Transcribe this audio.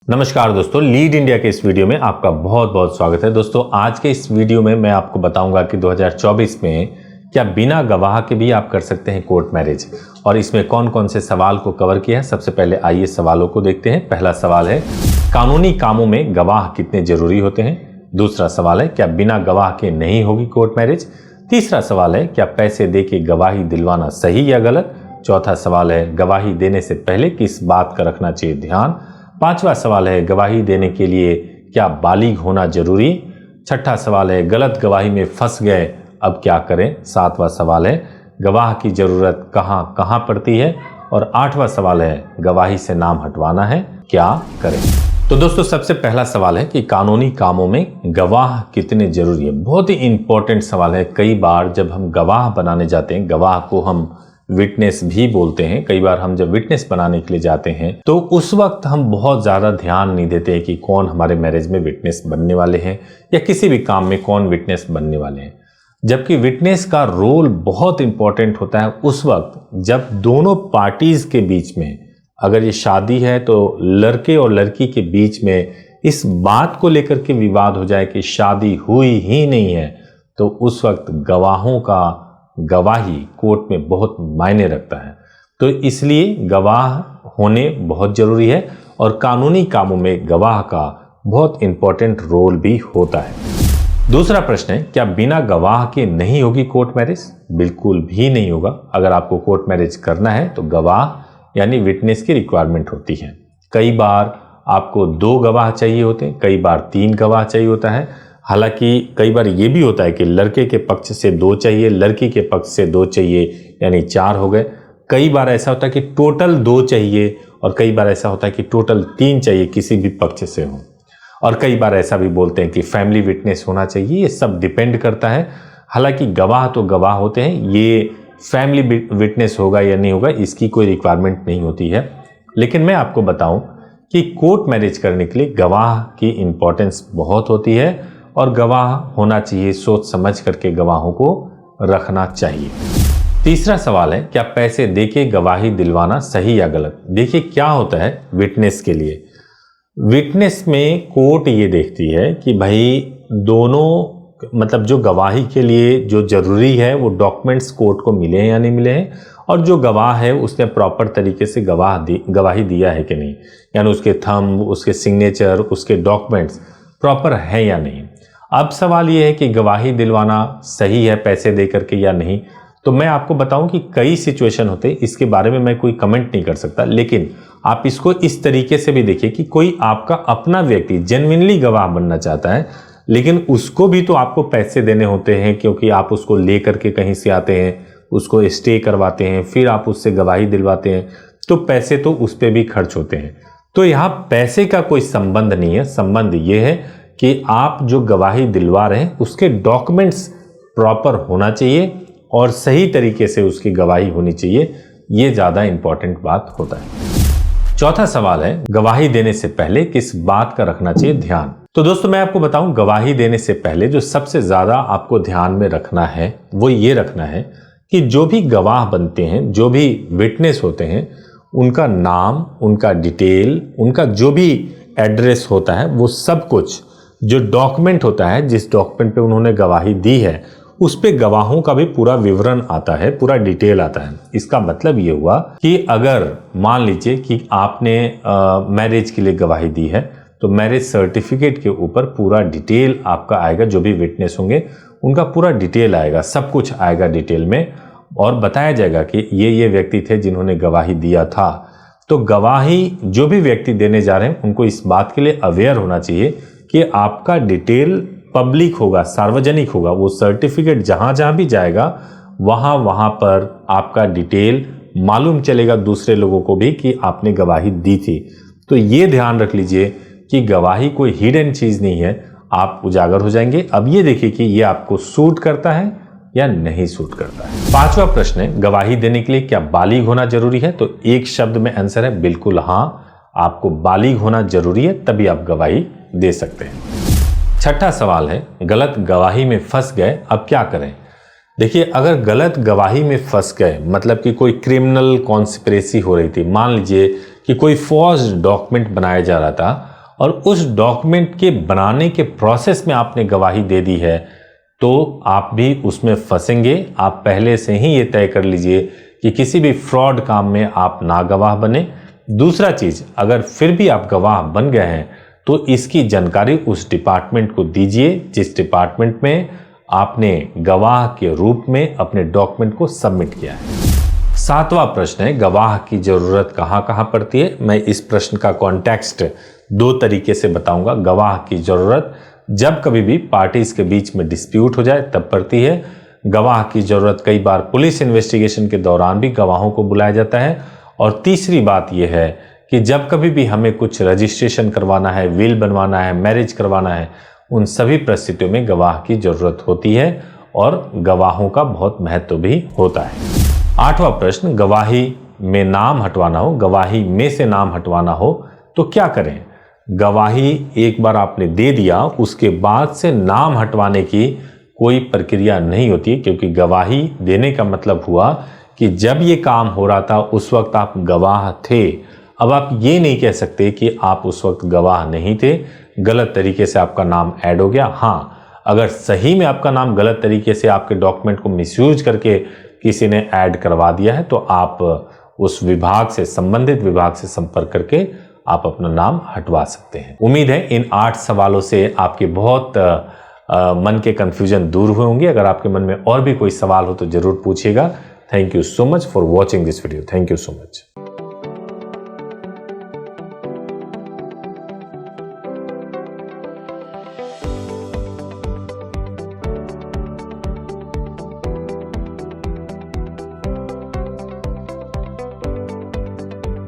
नमस्कार दोस्तों, lead India के इस वीडियो में आपका बहुत बहुत स्वागत है। दोस्तों, आज के इस वीडियो में मैं आपको बताऊंगा कि 2024 में क्या बिना गवाह के भी आप कर सकते हैं कोर्ट मैरिज, और इसमें कौन कौन से सवाल को कवर किया है। सबसे पहले आइए सवालों को देखते हैं। पहला सवाल है, कानूनी कामों में गवाह कितने जरूरी होते हैं। दूसरा सवाल है, क्या बिना गवाह के नहीं होगी कोर्ट मैरिज। तीसरा सवाल है, क्या पैसे दे के गवाही दिलवाना सही या गलत। चौथा सवाल है, गवाही देने से पहले किस बात का रखना चाहिए ध्यान। पांचवा सवाल है, गवाही देने के लिए क्या बालिग होना जरूरी। छठा सवाल है, गलत गवाही में फंस गए अब क्या करें। सातवां सवाल है, गवाह की जरूरत कहाँ कहाँ पड़ती है। और आठवां सवाल है, गवाही से नाम हटवाना है क्या करें। तो दोस्तों, सबसे पहला सवाल है कि कानूनी कामों में गवाह कितने जरूरी है। बहुत ही इंपॉर्टेंट सवाल है। कई बार जब हम गवाह बनाने जाते हैं, गवाह को हम विटनेस भी बोलते हैं, कई बार हम जब विटनेस बनाने के लिए जाते हैं तो उस वक्त हम बहुत ज़्यादा ध्यान नहीं देते हैं कि कौन हमारे मैरिज में विटनेस बनने वाले हैं या किसी भी काम में कौन विटनेस बनने वाले हैं। जबकि विटनेस का रोल बहुत इंपॉर्टेंट होता है उस वक्त जब दोनों पार्टीज के बीच में, अगर ये शादी है तो लड़के और लड़की के बीच में इस बात को लेकर के विवाद हो जाए कि शादी हुई ही नहीं है, तो उस वक्त गवाहों का गवाही कोर्ट में बहुत मायने रखता है। तो इसलिए गवाह होने बहुत जरूरी है और कानूनी कामों में गवाह का बहुत इंपॉर्टेंट रोल भी होता है। दूसरा प्रश्न है, क्या बिना गवाह के नहीं होगी कोर्ट मैरिज। बिल्कुल भी नहीं होगा। अगर आपको कोर्ट मैरिज करना है तो गवाह यानी विटनेस की रिक्वायरमेंट होती है। कई बार आपको 2 गवाह चाहिए होते हैं, कई बार 3 गवाह चाहिए होता है। हालांकि कई बार ये भी होता है कि लड़के के पक्ष से 2 चाहिए, लड़की के पक्ष से 2 चाहिए, यानी 4 हो गए। कई बार ऐसा होता है कि टोटल 2 चाहिए और कई बार ऐसा होता है कि टोटल 3 चाहिए, किसी भी पक्ष से हो। और कई बार ऐसा भी बोलते हैं कि फैमिली विटनेस होना चाहिए। ये सब डिपेंड करता है। हालांकि गवाह तो गवाह होते हैं, ये फैमिली विटनेस होगा या नहीं होगा इसकी कोई रिक्वायरमेंट नहीं होती है। लेकिन मैं आपको बताऊं कि कोर्ट मैरिज करने के लिए गवाह की इंपॉर्टेंस बहुत होती है और गवाह होना चाहिए, सोच समझ करके गवाहों को रखना चाहिए। तीसरा सवाल है, क्या पैसे देके गवाही दिलवाना सही या गलत। देखिए क्या होता है विटनेस के लिए, विटनेस में कोर्ट ये देखती है कि भाई दोनों मतलब जो गवाही के लिए जो जरूरी है वो डॉक्यूमेंट्स कोर्ट को मिले हैं या नहीं मिले हैं, और जो गवाह है उसने प्रॉपर तरीके से गवाही दिया है कि नहीं, यानी उसके थंब, उसके सिग्नेचर, उसके डॉक्यूमेंट्स प्रॉपर है या नहीं। अब सवाल ये है कि गवाही दिलवाना सही है पैसे दे करके या नहीं। तो मैं आपको बताऊं कि कई सिचुएशन होते हैं, इसके बारे में मैं कोई कमेंट नहीं कर सकता, लेकिन आप इसको इस तरीके से भी देखिए कि कोई आपका अपना व्यक्ति जेन्युइनली गवाह बनना चाहता है, लेकिन उसको भी तो आपको पैसे देने होते हैं, क्योंकि आप उसको ले करके कहीं से आते हैं, उसको स्टे करवाते हैं, फिर आप उससे गवाही दिलवाते हैं, तो पैसे तो उस पर भी खर्च होते हैं। तो यहाँ पैसे का कोई संबंध नहीं है। संबंध ये है कि आप जो गवाही दिलवा रहे हैं उसके डॉक्यूमेंट्स प्रॉपर होना चाहिए और सही तरीके से उसकी गवाही होनी चाहिए। ये ज़्यादा इंपॉर्टेंट बात होता है। चौथा सवाल है, गवाही देने से पहले किस बात का रखना चाहिए ध्यान। तो दोस्तों, मैं आपको बताऊं, गवाही देने से पहले जो सबसे ज़्यादा आपको ध्यान में रखना है वो ये रखना है कि जो भी गवाह बनते हैं, जो भी विटनेस होते हैं, उनका नाम, उनका डिटेल, उनका जो भी एड्रेस होता है, वो सब कुछ जो डॉक्यूमेंट होता है, जिस डॉक्यूमेंट पे उन्होंने गवाही दी है, उस पे गवाहों का भी पूरा विवरण आता है, पूरा डिटेल आता है। इसका मतलब ये हुआ कि अगर मान लीजिए कि आपने मैरिज के लिए गवाही दी है, तो मैरिज सर्टिफिकेट के ऊपर पूरा डिटेल आपका आएगा। जो भी विटनेस होंगे उनका पूरा डिटेल आएगा, सब कुछ आएगा डिटेल में, और बताया जाएगा कि ये व्यक्ति थे जिन्होंने गवाही दिया था। तो गवाही जो भी व्यक्ति देने जा रहे हैं उनको इस बात के लिए अवेयर होना चाहिए कि आपका डिटेल पब्लिक होगा, सार्वजनिक होगा। वो सर्टिफिकेट जहाँ जहाँ भी जाएगा वहाँ पर आपका डिटेल मालूम चलेगा दूसरे लोगों को भी कि आपने गवाही दी थी। तो ये ध्यान रख लीजिए कि गवाही कोई हिडन चीज़ नहीं है, आप उजागर हो जाएंगे। अब ये देखिए कि ये आपको सूट करता है या नहीं सूट करता है। पांचवा प्रश्न है, गवाही देने के लिए क्या बालिग होना जरूरी है। तो एक शब्द में आंसर है बिल्कुल हाँ, आपको बालिग होना जरूरी है, तभी आप गवाही दे सकते हैं। छठा सवाल है, गलत गवाही में फंस गए अब क्या करें। देखिए, अगर गलत गवाही में फंस गए, मतलब कि कोई क्रिमिनल कॉन्स्पिरेसी हो रही थी, मान लीजिए कि कोई फॉर्ज डॉक्यूमेंट बनाया जा रहा था और उस डॉक्यूमेंट के बनाने के प्रोसेस में आपने गवाही दे दी है तो आप भी उसमें फंसेंगे। आप पहले से ही ये तय कर लीजिए कि किसी भी फ्रॉड काम में आप ना गवाह बने। दूसरा चीज, अगर फिर भी आप गवाह बन गए हैं तो इसकी जानकारी उस डिपार्टमेंट को दीजिए जिस डिपार्टमेंट में आपने गवाह के रूप में अपने डॉक्यूमेंट को सबमिट किया है। 7वां प्रश्न है, गवाह की जरूरत कहां कहां पड़ती है। मैं इस प्रश्न का कॉन्टेक्स्ट 2 तरीके से बताऊंगा। गवाह की जरूरत जब कभी भी पार्टीज के बीच में डिस्प्यूट हो जाए तब पड़ती है। गवाह की जरूरत कई बार पुलिस इन्वेस्टिगेशन के दौरान भी गवाहों को बुलाया जाता है। और तीसरी बात यह है कि जब कभी भी हमें कुछ रजिस्ट्रेशन करवाना है, विल बनवाना है, मैरिज करवाना है, उन सभी परिस्थितियों में गवाह की जरूरत होती है और गवाहों का बहुत महत्व भी होता है। 8वां प्रश्न, गवाही में नाम हटवाना हो, गवाही में से नाम हटवाना हो तो क्या करें। गवाही एक बार आपने दे दिया, उसके बाद से नाम हटवाने की कोई प्रक्रिया नहीं होती, क्योंकि गवाही देने का मतलब हुआ कि जब ये काम हो रहा था उस वक्त आप गवाह थे। अब आप ये नहीं कह सकते कि आप उस वक्त गवाह नहीं थे, गलत तरीके से आपका नाम ऐड हो गया। हाँ, अगर सही में आपका नाम गलत तरीके से आपके डॉक्यूमेंट को मिसयूज करके किसी ने ऐड करवा दिया है तो आप उस विभाग से, संबंधित विभाग से संपर्क करके आप अपना नाम हटवा सकते हैं। उम्मीद है इन 8 सवालों से आपके बहुत मन के कंफ्यूजन दूर हुए होंगे। अगर आपके मन में और भी कोई सवाल हो तो जरूर पूछिएगा। Thank you so much for watching this video. Thank you so much.